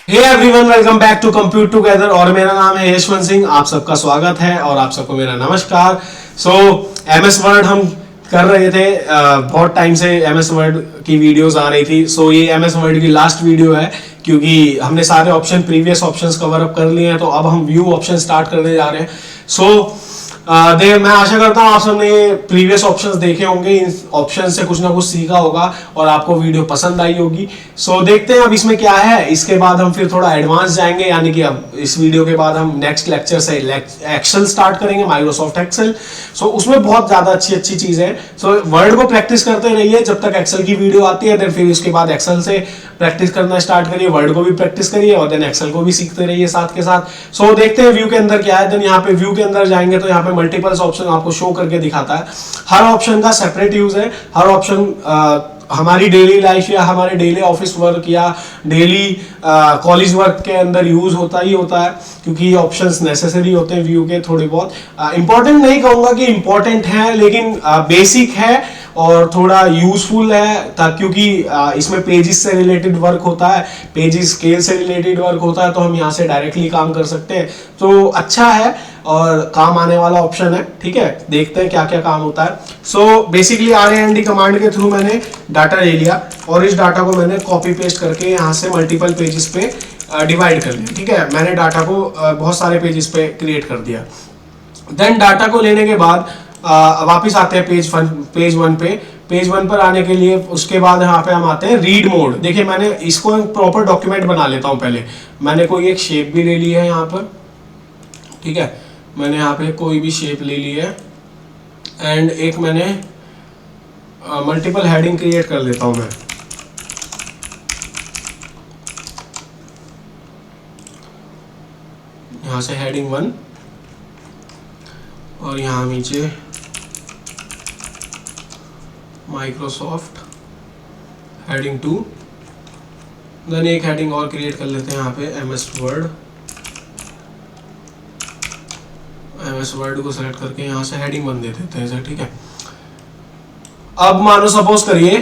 Hey everyone, welcome back to compute together. और मेरा नाम है यशवंत सिंह। आप सबका स्वागत है और आप सबको मेरा नमस्कार। एमएस वर्ड हम कर रहे थे, बहुत टाइम से एमएस वर्ड की वीडियोस आ रही थी। ये एमएस वर्ड की लास्ट वीडियो है, क्योंकि हमने सारे option previous options cover up कर लिए हैं। तो अब हम व्यू ऑप्शन स्टार्ट करने जा रहे हैं। मैं आशा करता हूँ आप सबने प्रीवियस ऑप्शंस देखे होंगे, इन ऑप्शन से कुछ ना कुछ सीखा होगा और आपको वीडियो पसंद आई होगी। देखते हैं अब इसमें क्या है। इसके बाद हम फिर थोड़ा एडवांस जाएंगे, यानी कि अब इस वीडियो के बाद हम नेक्स्ट लेक्चर से एक्सेल स्टार्ट करेंगे, माइक्रोसॉफ्ट एक्सेल। उसमें बहुत ज्यादा अच्छी चीजें हैं। वर्ड को प्रैक्टिस करते रहिए जब तक एक्सेल की वीडियो आती है। देन फिर उसके बाद एक्सेल से प्रैक्टिस करना स्टार्ट करिए, वर्ड को भी प्रैक्टिस करिए और देन एक्सेल को भी सीखते रहिए साथ के साथ। देखते हैं व्यू के अंदर क्या है। देन यहाँ पे व्यू के अंदर जाएंगे तो यहाँ पे मल्टीपल्स ऑप्शन आपको शो करके दिखाता है। हर ऑप्शन का सेपरेट यूज है। हर ऑप्शन हमारी डेली लाइफ या हमारे डेली ऑफिस वर्क या डेली कॉलेज वर्क के अंदर यूज होता ही होता है, क्योंकि ये ऑप्शंस नेसेसरी होते हैं व्यू के। थोड़े बहुत इंपॉर्टेंट नहीं कहूंगा कि इंपॉर्टेंट है, लेकिन बेसिक है और थोड़ा यूजफुल है, क्योंकि इसमें पेजेस से रिलेटेड वर्क होता है, पेजेस स्केल से रिलेटेड वर्क होता है। तो हम यहाँ से डायरेक्टली काम कर सकते हैं। तो अच्छा है और काम आने वाला ऑप्शन है। ठीक है, देखते हैं क्या क्या काम होता है। बेसिकली RAND कमांड के थ्रू मैंने डाटा ले लिया और इस डाटा को मैंने कॉपी पेस्ट करके यहाँ से मल्टीपल पेजेस पे डिवाइड कर लिया। ठीक है, मैंने डाटा को बहुत सारे पेजेस पे क्रिएट कर दिया। देन डाटा को लेने के बाद वापिस आते हैं पेज वन पे। पेज वन पर आने के लिए उसके बाद यहाँ पे हम आते हैं रीड मोड। देखिए, मैंने इसको एक प्रॉपर डॉक्यूमेंट बना लेता हूँ। पहले मैंने कोई एक शेप भी ले ली है यहाँ पर। ठीक है, मैंने यहाँ पे कोई भी शेप ले ली है एंड एक मैंने मल्टीपल हेडिंग क्रिएट कर लेता हूँ मैं। यहाँ से हेडिंग 1 और यहाँ नीचे माइक्रोसॉफ्ट हेडिंग 2। देन एक हेडिंग और क्रिएट कर लेते हैं यहाँ पे एमएस वर्ड को सेलेक्ट करके यहाँ से हेडिंग 1 दे देते हैं। ठीक है, अब मानो सपोज करिए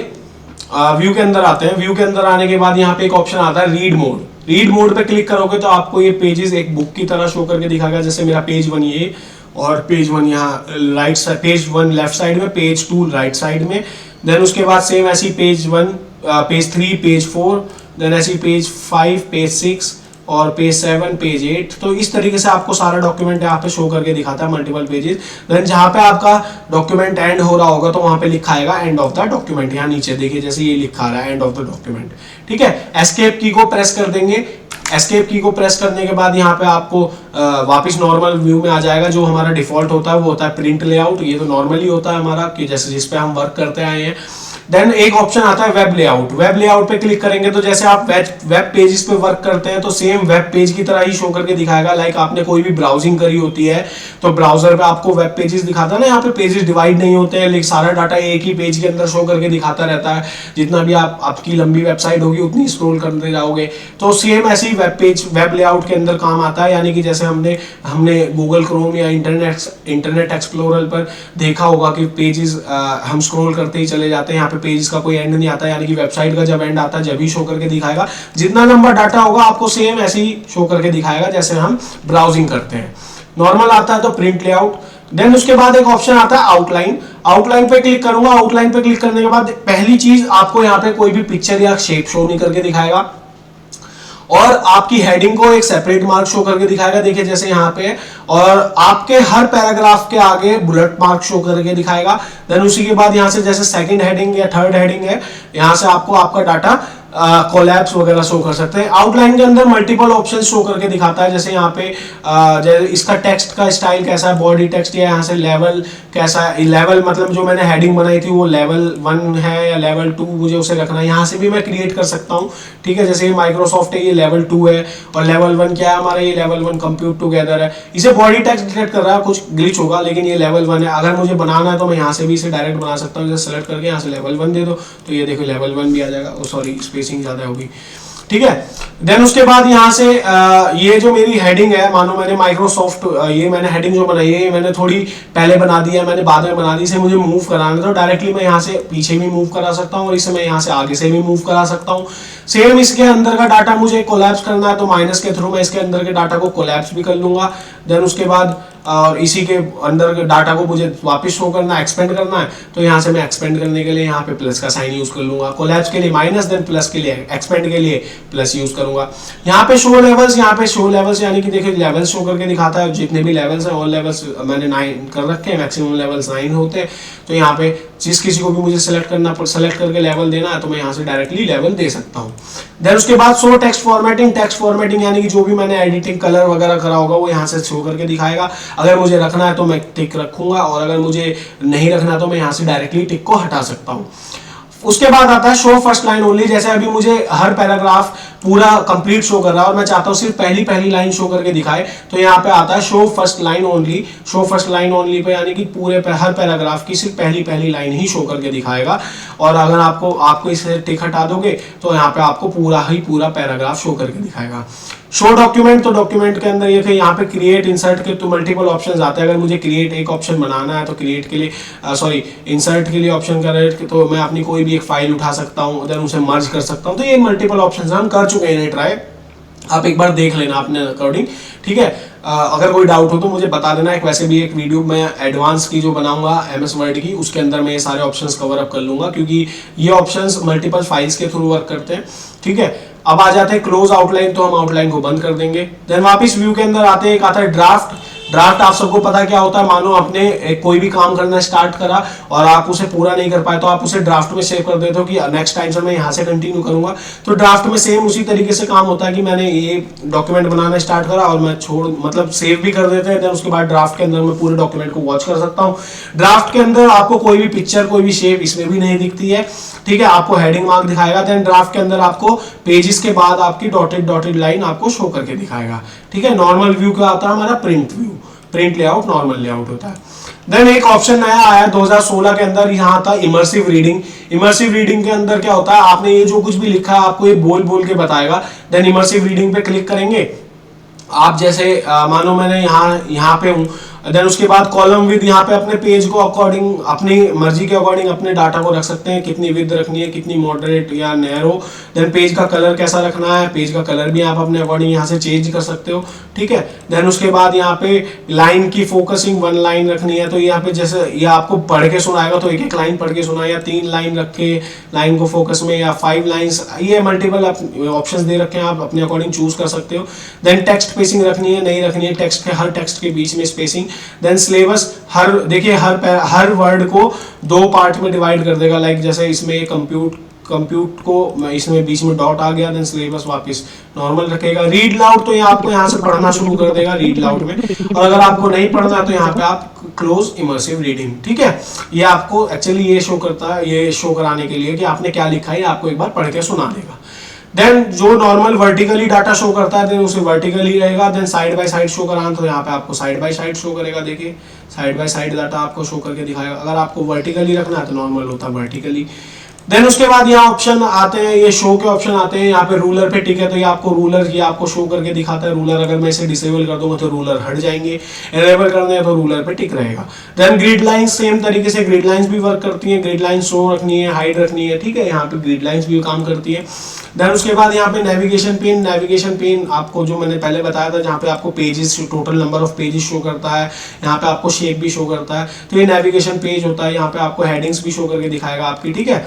व्यू के अंदर आते हैं। व्यू के अंदर आने के बाद यहाँ पे एक ऑप्शन आता है रीड मोड। रीड मोड पे क्लिक करोगे तो आपको ये पेजेस एक बुक की तरह शो करके दिखाएगा। जैसे मेरा पेज 1 ये और पेज 1 यहाँ right side, page 1 left side में, पेज 2 राइट साइड में। देन उसके बाद सेम ऐसी पेज 1, पेज 3, पेज 4, देन ऐसी पेज 5, पेज 6 और पेज 7, पेज 8। तो इस तरीके से आपको सारा डॉक्यूमेंट यहाँ पे शो करके दिखाता है, मल्टीपल पेजेस। देन जहाँ पे आपका डॉक्यूमेंट एंड हो रहा होगा तो वहाँ पे लिखा आएगा एंड ऑफ द डॉक्यूमेंट। यहाँ नीचे देखिए, जैसे ये लिखा रहा है एंड ऑफ द डॉक्यूमेंट। ठीक है, एस्केप की को प्रेस कर देंगे। एस्केप की को प्रेस करने के बाद यहाँ पे आपको वापस नॉर्मल व्यू में आ जाएगा। जो हमारा डिफॉल्ट होता है वो होता है प्रिंट लेआउट। ये तो नॉर्मली होता है हमारा, कि जैसे जिस पे हम वर्क करते आए हैं। देन एक ऑप्शन आता है वेब लेआउट। वेब लेआउट पे क्लिक करेंगे तो जैसे आप वेब पेजेस पे वर्क करते हैं तो सेम वेब पेज की तरह ही शो करके दिखाएगा। लाइक आपने कोई भी ब्राउजिंग करी होती है तो ब्राउजर पे आपको वेब पेजेस दिखाता है ना। यहाँ पे पेजेस डिवाइड नहीं होते हैं, लेकिन सारा डाटा एक ही पेज के अंदर शो करके दिखाता रहता है। जितना भी आपकी लंबी वेबसाइट होगी उतनी स्क्रॉल करते जाओगे। तो सेम ऐसी वेब लेआउट के अंदर काम आता है। यानी कि जैसे हमने गूगल क्रोम या इंटरनेट एक्सप्लोरर पर देखा होगा कि पेजेस हम स्क्रॉल करते ही चले जाते हैं, पेजेस का कोई एंड नहीं आता। यानी कि वेबसाइट का जब एंड आता है जब ही शो करके दिखाएगा। जितना लंबा डाटा होगा आपको सेम ऐसे ही शो करके दिखाएगा जैसे हम ब्राउजिंग करते हैं। नॉर्मल आता है तो प्रिंट लेआउट। देन उसके बाद एक ऑप्शन आता है आउटलाइन। आउटलाइन पे क्लिक करूंगा। आउटलाइन पे क्लिक करने के बाद पहली चीज, आपको यहाँ पे कोई भी पिक्चर या शेप शो नहीं करके दिखाएगा और आपकी हेडिंग को एक सेपरेट मार्क शो करके दिखाएगा। देखिए जैसे यहाँ पे, और आपके हर पैराग्राफ के आगे बुलेट मार्क शो करके दिखाएगा। देन उसी के बाद यहाँ से जैसे सेकंड हेडिंग या थर्ड हेडिंग है, यहाँ से आपको आपका डाटा कोलैप्स वगैरह शो कर सकते हैं। आउटलाइन के अंदर मल्टीपल ऑप्शन शो करके दिखाता है। जैसे यहाँ पे जैसे इसका टेक्स्ट का स्टाइल कैसा है, बॉडी टेक्स्ट, या यहाँ से लेवल कैसा है। लेवल मतलब जो मैंने हेडिंग बनाई थी वो लेवल 1 है या लेवल 2 मुझे उसे रखना है। यहाँ से भी मैं क्रिएट कर सकता हूँ। ठीक है, जैसे ये माइक्रोसॉफ्ट है, ये लेवल 2 है और लेवल 1 क्या है हमारा, ये लेवल 1 कंप्यूट टुगेदर है। इसे बॉडी टेक्स्ट डिटेक्ट कर रहा है, कुछ ग्लिच होगा, लेकिन ये लेवल 1 है। अगर मुझे बनाना है तो मैं यहाँ से भी इसे डायरेक्ट बना सकता हूँ। जैसे सेलेक्ट करके यहाँ से लेवल 1 दे दो तो ये देखो लेवल 1 भी आ जाएगा। सॉरी, स्पेसिंग ज़्यादा होगी। ठीक है। देन उसके बाद यहाँ से ये जो मेरी हेडिंग है, मानो मैंने माइक्रोसॉफ्ट ये मैंने हेडिंग जो बनाई है, ये मैंने थोड़ी पहले बना दी है, मैंने बाद में बना दी, इसे मुझे मूव कराना था, तो डायरेक्टली मैं यहाँ से पीछे भी मूव करा सकता हूँ और इसे मैं यहाँ से आगे से भी मूव करा सकता हूँ। सेम इसके अंदर का डाटा मुझे कोलैप्स करना है, तो माइनस के थ्रू मैं इसके अंदर के डाटा को कोलैप्स भी कर लूंगा। देन उसके बाद और इसी के अंदर के डाटा को मुझे वापस शो करना है, एक्सपेंड करना है, तो यहाँ से मैं एक्सपेंड करने के लिए यहाँ पे प्लस का साइन यूज कर लूंगा। कोलैप्स के लिए माइनस, देन प्लस के लिए एक्सपेंड के लिए प्लस यूज करूंगा। यहाँ पे शो लेवल्स, यहाँ पे शो लेवल्स यानी कि देखिए लेवल्स शो करके दिखाता है, जितने भी लेवल्स हैं ऑल लेवल्स मैंने 9 कर रखे हैं, मैक्सिमम लेवल्स 9 होते हैं। तो यहाँ पे जिस किसी को भी मुझे सेलेक्ट करके लेवल देना है, तो मैं यहाँ से डायरेक्टली लेवल दे सकता हूँ। देन उसके बाद show text formatting, text formatting यानी कि जो भी मैंने एडिटिंग कलर वगैरह करा होगा वो यहाँ से शो करके दिखाएगा। अगर मुझे रखना है तो मैं टिक रखूंगा, और अगर मुझे नहीं रखना तो मैं यहाँ से डायरेक्टली टिक को हटा सकता हूँ। उसके बाद आता है शो फर्स्ट लाइन ओनली। जैसे अभी मुझे हर पैराग्राफ पूरा कंप्लीट शो कर रहा है और मैं चाहता हूँ सिर्फ पहली लाइन शो करके दिखाए, तो यहाँ पे आता है show first line only. Show first line only pay यानी कि पूरे हर पैराग्राफ की सिर्फ पहली लाइन ही शो करके दिखाएगा। और अगर आपको इसे टिक हटा दोगे तो यहाँ पे आपको पूरा पैराग्राफ शो करके दिखाएगा। शो डॉक्यूमेंट, तो डॉक्यूमेंट के अंदर ये कि यहाँ पे क्रिएट इंसर्ट के तो मल्टीपल ऑप्शंस आते हैं। अगर मुझे क्रिएट एक ऑप्शन बनाना है तो क्रिएट के लिए इंसर्ट के लिए ऑप्शन करे, तो मैं अपनी कोई भी एक फाइल उठा सकता हूँ, देन उसे मर्ज कर सकता हूँ। तो ये मल्टीपल ऑप्शंस हम कर चुके हैं ट्राई, आप एक बार देख लेना अपने अकॉर्डिंग, ठीक है। अगर कोई डाउट हो तो मुझे बता देना। एक वैसे भी एक वीडियो मैं एडवांस की जो बनाऊंगा MS वर्ड की, उसके अंदर मैं ये सारे ऑप्शंस कवर अप कर लूंगा, क्योंकि ये ऑप्शंस मल्टीपल फाइल्स के थ्रू वर्क करते हैं, ठीक है। अब आ जाते हैं क्लोज आउटलाइन, तो हम आउटलाइन को बंद कर देंगे। देन वापस व्यू के अंदर आते हैं, एक आता है ड्राफ्ट। ड्राफ्ट आप सबको पता क्या होता है, मानो आपने कोई भी काम करना स्टार्ट करा और आप उसे पूरा नहीं कर पाए, तो आप उसे ड्राफ्ट में सेव कर देते हो कि नेक्स्ट टाइम से मैं यहाँ से कंटिन्यू करूंगा। तो ड्राफ्ट में सेम उसी तरीके से काम होता है कि मैंने ये डॉक्यूमेंट बनाना स्टार्ट करा और मैं मतलब सेव भी कर देते हैं, देन उसके बाद ड्राफ्ट के अंदर मैं पूरे डॉक्यूमेंट को वॉच कर सकता हूँ। ड्राफ्ट के अंदर आपको कोई भी पिक्चर, कोई भी शेप इसमें भी नहीं दिखती है, ठीक है। आपको हेडिंग मार्क दिखाएगा। देन ड्राफ्ट के अंदर आपको पेजेस के बाद आपकी डॉटेड लाइन आपको शो करके दिखाएगा, ठीक है। नॉर्मल व्यू क्या होता है हमारा, print view, print layout, normal layout होता है। देन एक ऑप्शन नया आया 2016 के अंदर, यहाँ था इमर्सिव रीडिंग। इमर्सिव रीडिंग के अंदर क्या होता है, आपने ये जो कुछ भी लिखा है आपको ये बोल बोल के बताएगा। देन इमर्सिव रीडिंग पे क्लिक करेंगे आप, जैसे मानो मैंने यहाँ पे हूँ, देन उसके बाद कॉलम विद, यहाँ पे अपने पेज को अकॉर्डिंग, अपनी मर्जी के अकॉर्डिंग अपने डाटा को रख सकते हैं, कितनी विद रखनी है, कितनी मॉडरेट या नैरो। देन पेज का कलर कैसा रखना है, पेज का कलर भी आप अपने अकॉर्डिंग यहाँ से चेंज कर सकते हो, ठीक है। देन उसके बाद यहाँ पे लाइन की फोकसिंग 1 लाइन रखनी है, तो यहाँ पे जैसे ये आपको पढ़ के सुनाएगा, तो एक लाइन पढ़ के सुनाए, या 3 लाइन रख के लाइन को फोकस में, या 5 लाइन्स, ये मल्टीपल ऑप्शन दे रखे हैं, आप अपने अकॉर्डिंग चूज कर सकते हो। देन टेक्स्ट स्पेसिंग रखनी है, नहीं रखनी है, हर टेक्स्ट के बीच में स्पेसिंग। देन सिलेबस, देखिए हर वर्ड को 2 पार्ट में डिवाइड कर देगा, लाइक जैसे इसमें ये कंप्यूट को इसमें बीच में डॉट आ गया, देन सिलेबस वापस नॉर्मल रखेगा। रीड लाउड, तो ये आपको यहाँ से पढ़ना शुरू कर देगा रीड लाउड में, और अगर आपको नहीं पढ़ना है तो यहाँ पे आप क्लोज इमर्सिव रीडिंग, ठीक है। ये आपको एक्चुअली ये शो करता है, ये शो कराने के लिए कि आपने क्या लिखा है, आपको एक बार पढ़ के सुना देगा। देन जो नॉर्मल वर्टिकली डाटा शो करता है, देन उसे वर्टिकली रहेगा। Then side by side show कराना, तो यहाँ पे आपको साइड बाय साइड शो करेगा, देखिए साइड बाय साइड डाटा आपको शो करके दिखाएगा। अगर आपको वर्टिकली रखना है तो नॉर्मल होता है वर्टिकली। देन उसके बाद यहाँ ऑप्शन आते हैं, ये शो के ऑप्शन आते हैं, यहाँ पे रूलर पे टिक है, तो ये आपको रूलर की आपको शो करके दिखाता है। रूलर अगर मैं इसे डिसेबल कर दूंगा तो रूलर हट जाएंगे, एनेबल करने हैं तो रूलर पे टिक रहेगा। देन ग्रिड लाइंस, सेम तरीके से ग्रिड लाइंस भी वर्क करती हैं, ग्रिड लाइन शो रखनी है, हाइड रखनी है, ठीक है। यहाँ पे ग्रिड लाइंस भी काम करती है। देन उसके बाद यहाँ पे नेविगेशन पेन आपको जो मैंने पहले बताया था, जहाँ पे आपको pages, total number of pages show करता है, यहाँ पे आपको शेप भी शो करता है, तो ये नेविगेशन पेज होता है। यहाँ पे आपको हेडिंग्स भी शो करके दिखाएगा आपकी, ठीक है।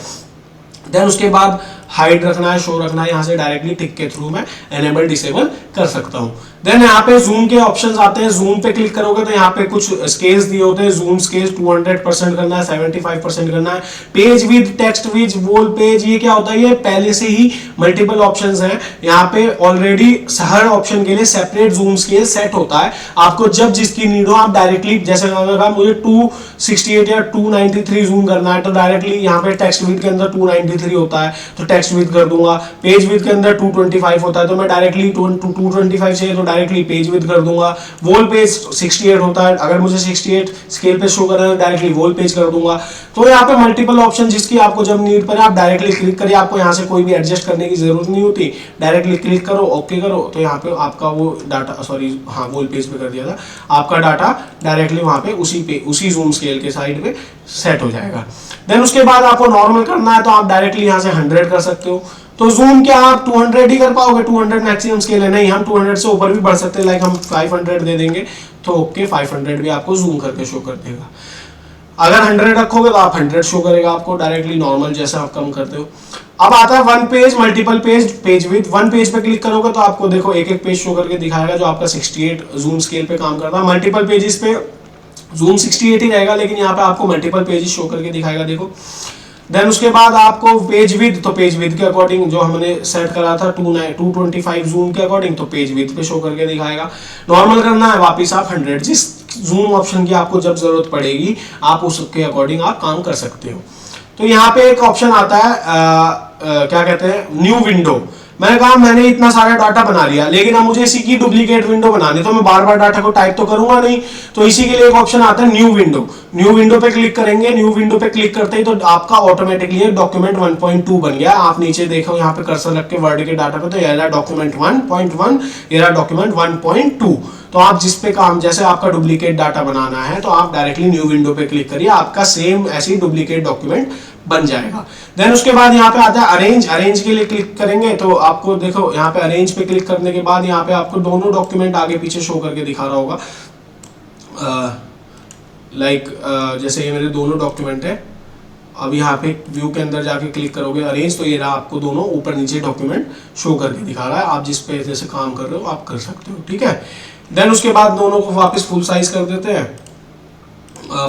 देन उसके बाद हाइड रखना है, शो रखना है, यहाँ से डायरेक्टली टिक के थ्रू मैं एनेबल डिसेबल कर सकता हूँ। देन यहाँ पे जूम के ऑप्शंस आते हैं, जूम पे क्लिक करोगे तो यहाँ पे कुछ स्केल्स दिए होते हैं, जूम स्केल 200% करना है, 75% करना है। Page with, text with, wall page, ये क्या होता है, ये पहले से ही मल्टीपल ऑप्शंस हैं, यहाँ पे ऑलरेडी हर ऑप्शन के लिए सेपरेट जूम स्केल सेट होता है। आपको जब जिसकी नीड हो आप डायरेक्टली, जैसे अगर मुझे 268 या 293 जूम करना है, तो डायरेक्टली यहाँ पे टेक्स्ट विद के अंदर 293 होता है, तो टेक्स्ट विद कर दूंगा। पेज विद के अंदर 225 होता है, तो मैं डायरेक्टली 225 चाहिए तो डायरेक्टली पेज विड्थ कर दूंगा। वॉल पेज 68 होता है, अगर मुझे 68 स्केल पे शो करना है डायरेक्टली वॉल पेज कर दूंगा। तो यहाँ पे मल्टीपल ऑप्शन जिसकी आपको जब नीड पड़े आप डायरेक्टली क्लिक करिए, आपको यहाँ से कोई भी एडजस्ट करने की जरूरत नहीं होती, डायरेक्टली क्लिक करो, ओके करो, तो यहाँ पे आपका वो डाटा, सॉरी हाँ वॉल पेज पे कर दिया था, आपका डाटा डायरेक्टली वहाँ पे उसी जूम स्केल के साइड पे सेट हो जाएगा। देन उसके बाद आपको नॉर्मल करना है तो आप डायरेक्टली यहाँ से 100 कर सकते हो। तो जूम क्या आप 200 ही कर पाओगे, 200 मैक्सिमम स्केल है, नहीं हम 200 से ऊपर भी बढ़ सकते हैं, लाइक हम 500 दे देंगे तो ओके 500 भी आपको जूम करके शो कर देगा। अगर 100 रखोगे तो आप 100 शो करेगा आपको डायरेक्टली नॉर्मल जैसा आप कम करते हो। अब आता है one page multiple page, page with. One page पे क्लिक करोगे तो आपको देखो एक एक पेज शो करके दिखाएगा जो आपका 68 जूम स्केल पे काम करता है। मल्टीपल पेजेस पे जूम 68 ही रहेगा, लेकिन यहाँ पे आपको मल्टीपल पेजेस शो करके दिखाएगा, देखो। देन उसके बाद आपको पेज विड्थ, तो पेज विड्थ के अकॉर्डिंग जो हमने सेट करा था 225 जूम के अकॉर्डिंग, तो पेज विड्थ पे शो करके दिखाएगा। नॉर्मल करना है वापस आप 100, जिस जूम ऑप्शन की आपको जब जरूरत पड़ेगी आप उसके अकॉर्डिंग आप काम कर सकते हो। तो यहाँ पे एक ऑप्शन आता है क्या कहते हैं, न्यू विंडो। मैंने कहा मैंने इतना सारा डाटा बना लिया, लेकिन अब मुझे इसी की डुप्लीकेट विंडो बनानी, तो मैं बार बार डाटा को टाइप तो करूंगा नहीं, तो इसी के लिए एक ऑप्शन आता है न्यू विंडो। न्यू विंडो पे क्लिक करेंगे, न्यू विंडो पे क्लिक करते ही तो आपका ऑटोमेटिकली डॉक्यूमेंट 1.2 बन गया। आप नीचे देखो यहाँ पे कर्सर रख के वर्ड के डाटा पे, तो ये रहा डॉक्यूमेंट 1.1, ये रहा डॉक्यूमेंट 1.2। तो आप जिस पे काम, जैसे आपका डुप्लीकेट डाटा बनाना है तो आप डायरेक्टली न्यू विंडो पे क्लिक करिए, आपका सेम ऐसे ही डुप्लीकेट डॉक्यूमेंट बन जाएगा। देन उसके बाद यहाँ पे आता है अरेंज। अरेंज के लिए क्लिक करेंगे तो आपको देखो यहाँ पे अरेंज पे क्लिक करने के बाद यहाँ पे आपको दोनों डॉक्यूमेंट आगे पीछे शो करके दिखा रहा होगा। जैसे ये मेरे दोनों डॉक्यूमेंट है, अब यहाँ पे व्यू के अंदर जाके क्लिक करोगे अरेंज, तो ये रहा आपको दोनों ऊपर नीचे डॉक्यूमेंट शो करके दिखा रहा है। आप जिस पे जैसे काम कर रहे हो आप कर सकते हो, ठीक है। देन उसके बाद दोनों को वापस फुल साइज कर देते हैं।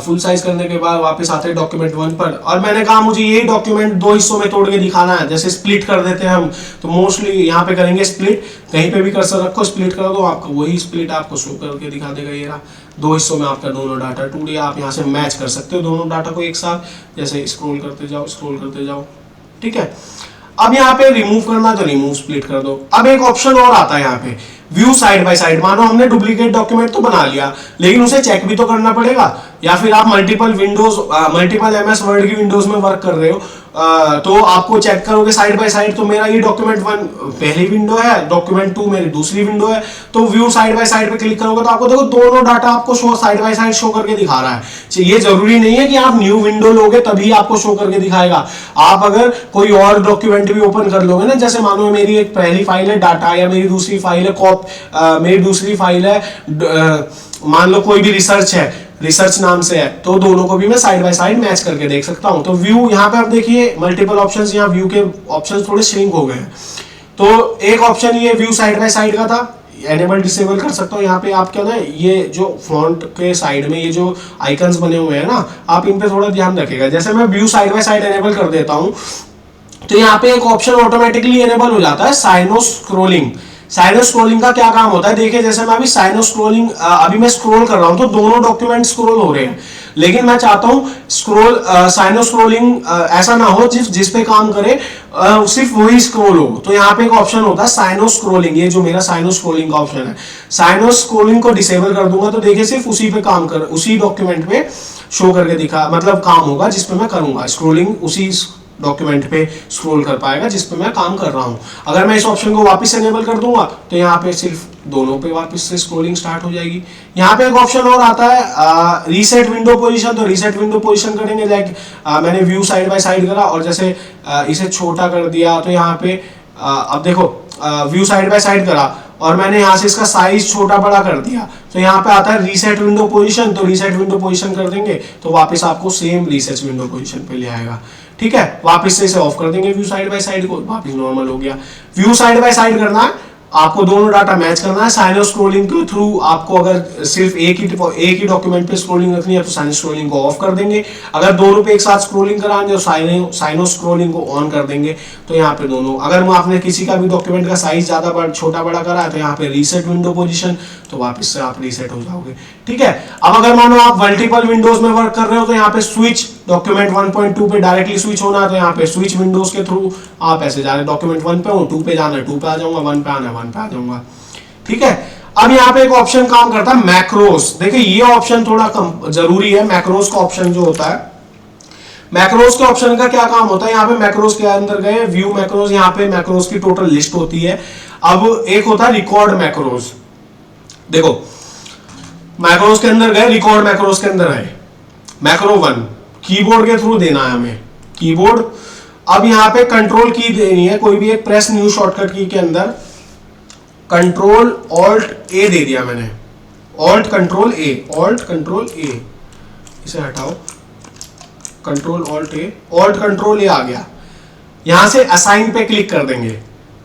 फुल साइज करने के बाद वापस आते हैं डॉक्यूमेंट 1 पर, और मैंने कहा मुझे ये डॉक्यूमेंट 2 हिस्सों में तोड़ के दिखाना है, जैसे स्प्लिट कर देते हैं हम, तो मोस्टली यहाँ पे करेंगे स्प्लिट। कहीं पे भी कर्सर रखो, स्प्लिट कर दो, आपको वही स्प्लिट आपको शो करके दिखा देगा। ये रहा 2 हिस्सों में आपका दोनों डाटा टूट गया। आप यहाँ से मैच कर सकते हो दोनों डाटा को एक साथ, जैसे स्क्रॉल करते जाओ, ठीक है। अब यहाँ पे रिमूव करना तो रिमूव स्प्लिट कर दो। अब एक ऑप्शन और आता है यहाँ पे, व्यू साइड बाय साइड। मानो हमने डुप्लीकेट डॉक्यूमेंट तो बना लिया, लेकिन उसे चेक भी तो करना पड़ेगा, या फिर आप मल्टीपल MS वर्ड की विंडोज में वर्क कर रहे हो, तो आपको चेक करोगे साइड बाय साइड, तो मेरा ये डॉक्यूमेंट 1 पहली विंडो है, डॉक्यूमेंट 2 मेरी दूसरी विंडो है, तो व्यू साइड बाय साइड पे क्लिक करोगे तो आपको देखो दोनों डाटा आपको show side by side show करके दिखा रहा है। ये जरूरी नहीं है कि आप न्यू विंडो लोगे तभी आपको शो करके दिखाएगा। आप अगर कोई और डॉक्यूमेंट भी ओपन कर लोगे ना, जैसे मानो मेरी एक पहली फाइल है डाटा, या मेरी दूसरी फाइल है मान लो कोई भी रिसर्च है, रिसर्च नाम से है, तो दोनों को भी मैं साइड बाय साइड मैच करके देख सकता हूं। तो व्यू यहाँ पे आप देखिए मल्टीपल ऑप्शंस, यहाँ व्यू के ऑप्शंस थोड़े श्रिंक हो गए हैं। तो एक ऑप्शन ये व्यू साइड बाय साइड का था, एनेबल डिसेबल कर सकता हूँ। यहाँ पे आप क्या ना, ये जो फॉन्ट के साइड में ये जो आइकन्स बने हुए हैं ना, आप इन पे थोड़ा ध्यान रखिएगा। जैसे मैं view side by side enable कर देता हूँ तो यहाँ पे एक ऑप्शन ऑटोमेटिकली एनेबल हो जाता है, साइनो स्क्रोलिंग। साइनो स्क्रोलिंग का क्या काम होता है, देखिए जैसे मैं अभी साइनो स्क्रोलिंग, अभी मैं स्क्रॉल कर रहा हूं तो दोनों डॉक्यूमेंट स्क्रॉल हो रहे हैं, लेकिन मैं चाहता हूं साइनो स्क्रोलिंग ऐसा ना हो जिस पे काम करे सिर्फ वही स्क्रॉल हो। तो यहाँ पे एक ऑप्शन होता है साइनो स्क्रोलिंग, ये जो मेरा साइनो स्क्रोलिंग का ऑप्शन है, साइनो स्क्रोलिंग को डिसेबल कर दूंगा तो देखिए सिर्फ उसी पे काम कर, उसी डॉक्यूमेंट पे शो करके दिखा, मतलब काम होगा जिसपे मैं करूंगा स्क्रोलिंग, उसी डॉक्यूमेंट पे स्क्रॉल कर पाएगा जिस पे मैं काम कर रहा हूं। अगर मैं इस ऑप्शन को वापस एनेबल कर दूंगा तो यहाँ पे सिर्फ दोनों पे वापस से स्क्रॉलिंग स्टार्ट हो जाएगी। यहाँ पे एक ऑप्शन और आता है रीसेट विंडो पोजीशन। तो रीसेट विंडो पोजीशन करेंगे, लाइक मैंने व्यू साइड बाय साइड करा और जैसे इसे छोटा कर दिया, तो यहाँ पे अब देखो व्यू साइड बाय साइड करा और मैंने यहाँ से इसका साइज छोटा बड़ा कर दिया, तो यहाँ पे आता है रीसेट विंडो पोजीशन। तो रीसेट विंडो पोजीशन कर देंगे तो वापस आपको सेम रीसेट विंडो पोजीशन पे ले आएगा, ठीक है। वापस से इसे ऑफ कर देंगे व्यू साइड बाय साइड को, वापस नॉर्मल हो गया। व्यू साइड बाय साइड करना है, आपको दोनों डाटा मैच करना है। साइनो स्क्रोलिंग के थ्रू आपको अगर सिर्फ एक ही डॉक्यूमेंट पे स्क्रोलिंग रखनी है तो साइनो स्क्रोलिंग को ऑफ कर देंगे। अगर दोनों पे एक साथ स्क्रोलिंग कराएंगे तो साइनो स्क्रोलिंग को ऑन कर देंगे। तो यहाँ पे दोनों, अगर आपने किसी का भी डॉक्यूमेंट का साइज ज्यादा छोटा बड़ा करा है तो यहाँ पे रीसेट विंडो पोजीशन, तो वापस से आप रीसेट हो जाओगे, ठीक है। अब अगर मानो आप मल्टीपल विंडोज में वर्क कर रहे हो तो यहाँ पे स्विच, डॉक्यूमेंट 1.2 पे डायरेक्टली स्विच होना है तो यहाँ पे स्विच विंडोज के थ्रू आप ऐसे जा रहे, डॉक्यूमेंट 1 पे हो, 2 पे जाना है 2 पे आ जाऊंगा, 1 पे आना है 1 पे आ जाऊंगा, ठीक है। अब यहाँ पे एक ऑप्शन काम करता है मैक्रोस। देखिए ये ऑप्शन थोड़ा कम जरूरी है। मैक्रोस का ऑप्शन जो होता है, मैक्रोस के ऑप्शन का क्या काम होता है, यहाँ पे मैक्रोस के अंदर गए, व्यू मैक्रोस, यहाँ पे मैक्रोस की टोटल लिस्ट होती है। अब एक होता है रिकॉर्ड मैक्रोस। देखो मैक्रोस के अंदर गए, रिकॉर्ड मैक्रोस के अंदर है मैक्रो 1, कीबोर्ड के थ्रू देना है हमें, कीबोर्ड। अब यहाँ पे कंट्रोल की देनी है, कोई भी एक प्रेस न्यू शॉर्टकट की के अंदर कंट्रोल ऑल्ट ए दे दिया मैंने, alt control A, alt control A, इसे हटाओ, control alt A, alt control A आ गया। यहां से असाइन पे क्लिक कर देंगे,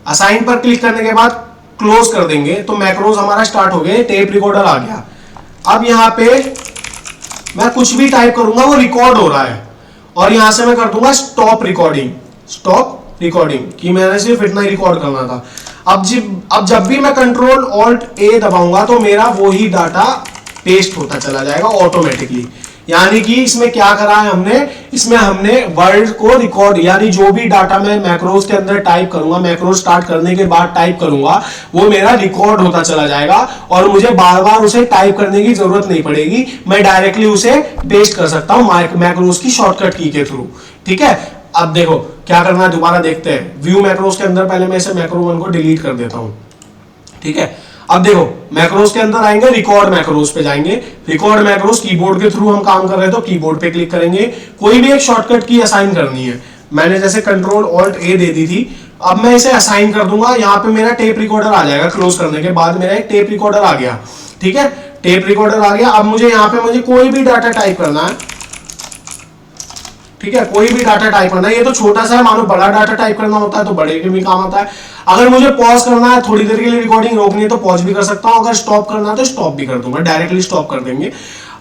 असाइन पर क्लिक करने के बाद क्लोज कर देंगे तो मैक्रोस हमारा स्टार्ट हो गया, टेप रिकॉर्डर आ गया। अब यहां पे मैं कुछ भी टाइप करूंगा वो रिकॉर्ड हो रहा है, और यहां से मैं कर दूंगा स्टॉप रिकॉर्डिंग, स्टॉप रिकॉर्डिंग, कि मैंने सिर्फ इतना ही रिकॉर्ड करना था। अब जब भी मैं कंट्रोल ऑल्ट ए दबाऊंगा तो मेरा वही डाटा पेस्ट होता चला जाएगा ऑटोमेटिकली। यानी कि इसमें क्या करा है हमने, इसमें हमने वर्ड को रिकॉर्ड, यानी जो भी डाटा मैं मैक्रोस के अंदर टाइप करूंगा, मैक्रोस स्टार्ट करने के बाद टाइप करूंगा, वो मेरा रिकॉर्ड होता चला जाएगा और मुझे बार बार उसे टाइप करने की जरूरत नहीं पड़ेगी। मैं डायरेक्टली उसे पेस्ट कर सकता हूं मैक्रोस की शॉर्टकट की के थ्रू। ठीक है, अब देखो क्या करना है, दोबारा देखते हैं। व्यू मैक्रोस के अंदर पहले मैं इसे मैक्रो 1 को डिलीट कर देता हूं। ठीक है, अब देखो मैक्रोस के अंदर आएंगे, रिकॉर्ड मैक्रोस पे जाएंगे, रिकॉर्ड मैक्रोस कीबोर्ड के थ्रू हम काम कर रहे हैं तो कीबोर्ड पे क्लिक करेंगे। कोई भी एक शॉर्टकट की असाइन करनी है, मैंने जैसे कंट्रोल ऑल्ट ए दे दी थी, अब मैं इसे असाइन कर दूंगा। यहाँ पे मेरा टेप रिकॉर्डर आ जाएगा, क्लोज करने के बाद मेरा एक टेप रिकॉर्डर आ गया। ठीक है, टेप रिकॉर्डर आ गया। अब मुझे यहाँ पे मुझे कोई भी डाटा टाइप करना है, ठीक है, कोई भी डाटा टाइप करना है। ये तो छोटा सा है, मानो बड़ा डाटा टाइप करना होता है तो बड़े के भी काम आता है। अगर मुझे पॉज करना है, थोड़ी देर के लिए रिकॉर्डिंग रोकनी है तो पॉज भी कर सकता हूं, अगर स्टॉप करना है तो स्टॉप भी कर दूंगा, डायरेक्टली स्टॉप कर देंगे।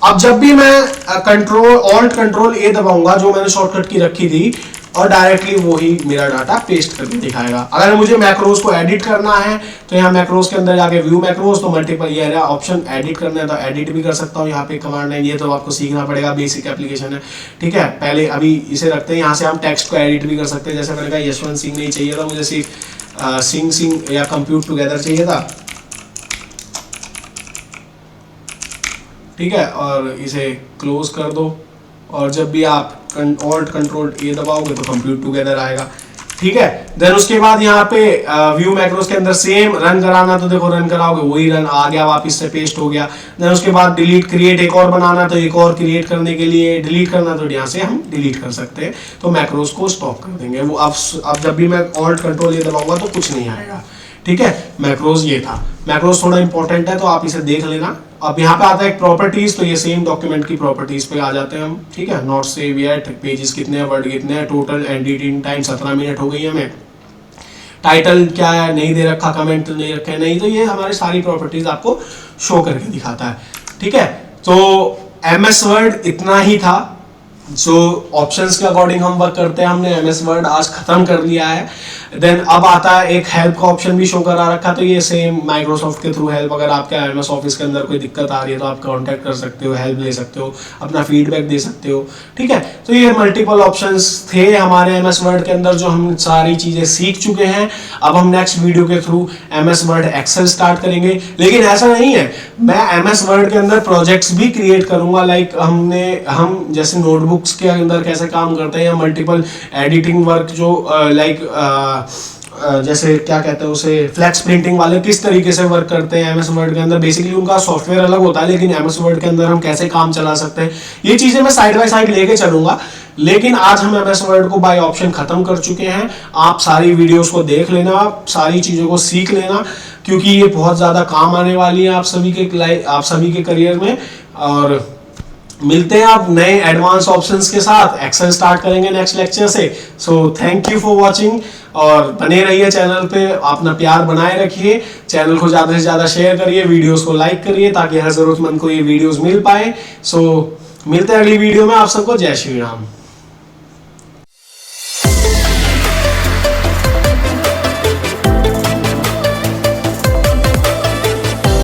अब जब भी मैं कंट्रोल ऑल्ट कंट्रोल ए दबाऊंगा, जो मैंने शॉर्टकट की रखी थी, और डायरेक्टली वही मेरा डाटा पेस्ट करके दिखाएगा। अगर मुझे मैक्रोस को एडिट करना है तो यहाँ मैक्रोस के अंदर जाके व्यू मैक्रोस, तो मल्टीपल ये है ऑप्शन एडिट करना है तो एडिट भी कर सकता हूँ। यहाँ पे कमांड है, ये तो आपको सीखना पड़ेगा, बेसिक एप्लीकेशन है। ठीक है, पहले अभी इसे रखते हैं। यहाँ से हम टेक्स्ट को एडिट भी कर सकते हैं, जैसे मैंने कहा यशवंत सिंह नहीं चाहिए था मुझे, सिर्फ सिंह या कंप्यूट टुगेदर चाहिए था। ठीक है, और इसे क्लोज कर दो, और जब भी आप ऑल्ट कंट्रोल ए दबाओगे तो कंप्यूट टुगेदर आएगा। ठीक है, देन उसके बाद यहाँ पे व्यू मैक्रोस के अंदर सेम रन कराना, तो देखो रन कराओगे वही रन आ गया, वापस से पेस्ट हो गया। देन उसके बाद डिलीट क्रिएट एक और बनाना, तो एक और क्रिएट करने के लिए डिलीट करना, तो यहाँ से हम डिलीट कर सकते हैं, तो मैक्रोस को स्टॉप कर देंगे वो। अब जब भी मैं ऑल्ट कंट्रोल ए दबाऊंगा तो कुछ नहीं आएगा। ठीक है, मैक्रोस ये था। मैक्रोस थोड़ा इंपॉर्टेंट है तो आप इसे देख लेना। अब यहाँ पे आता है प्रॉपर्टीज, तो ये सेम डॉक्यूमेंट की प्रॉपर्टीज पे आ जाते हैं हम। ठीक है, नॉट सेव येट, पेजेस कितने हैं, वर्ड कितने हैं, टोटल एडिटिंग टाइम 17 मिनट हो गई हमें, टाइटल क्या है नहीं दे रखा, कमेंट नहीं रखे नहीं, तो ये हमारी सारी प्रॉपर्टीज आपको शो करके दिखाता है। ठीक है, तो MS वर्ड इतना ही था, जो ऑप्शंस के अकॉर्डिंग हम वर्क करते हैं। हमने MS वर्ड आज खत्म कर लिया है। देन अब आता है एक हेल्प का ऑप्शन भी शो करा रखा, तो ये सेम माइक्रोसॉफ्ट के थ्रू हेल्प, अगर आपके MS ऑफिस के अंदर कोई दिक्कत आ रही है तो आप कांटेक्ट कर सकते हो, हेल्प ले सकते हो, अपना फीडबैक दे सकते हो। ठीक है, तो ये मल्टीपल ऑप्शंस थे हमारे MS वर्ड के अंदर, जो हम सारी चीजें सीख चुके हैं। अब हम नेक्स्ट वीडियो के through MS Word Excel start करेंगे। लेकिन ऐसा नहीं है, मैं MS वर्ड के अंदर प्रोजेक्ट्स भी क्रिएट करूंगा। लाइक हम जैसे नोटबुक्स के अंदर कैसे काम करते हैं, या मल्टीपल एडिटिंग वर्क जो जैसे क्या कहते हैं उसे, फ्लैक्स प्रिंटिंग वाले किस तरीके से वर्क करते हैं MS वर्ड के अंदर। बेसिकली उनका सॉफ्टवेयर अलग होता है, लेकिन MS वर्ड के अंदर हम कैसे काम चला सकते हैं, ये चीजें मैं साइड बाय साइड लेके चलूंगा। लेकिन आज हम MS वर्ड को बाय ऑप्शन खत्म कर चुके हैं। आप सारी वीडियोस को देख लेना, सारी चीजों को सीख लेना, क्योंकि ये बहुत ज्यादा काम आने वाली है आप सभी के करियर में। और मिलते हैं आप नए एडवांस ऑप्शंस के साथ, एक्सेल स्टार्ट करेंगे नेक्स्ट लेक्चर से। So thank you for watching, और बने रहिए चैनल पे, अपना प्यार बनाए रखिए, चैनल को ज़्यादा से ज़्यादा शेयर करिए, वीडियोस को लाइक करिए, ताकि हर ज़रूरतमंद को ये वीडियोस मिल पाए। सो मिलते हैं अगली वीडियो में। आप सबको जय श्री राम।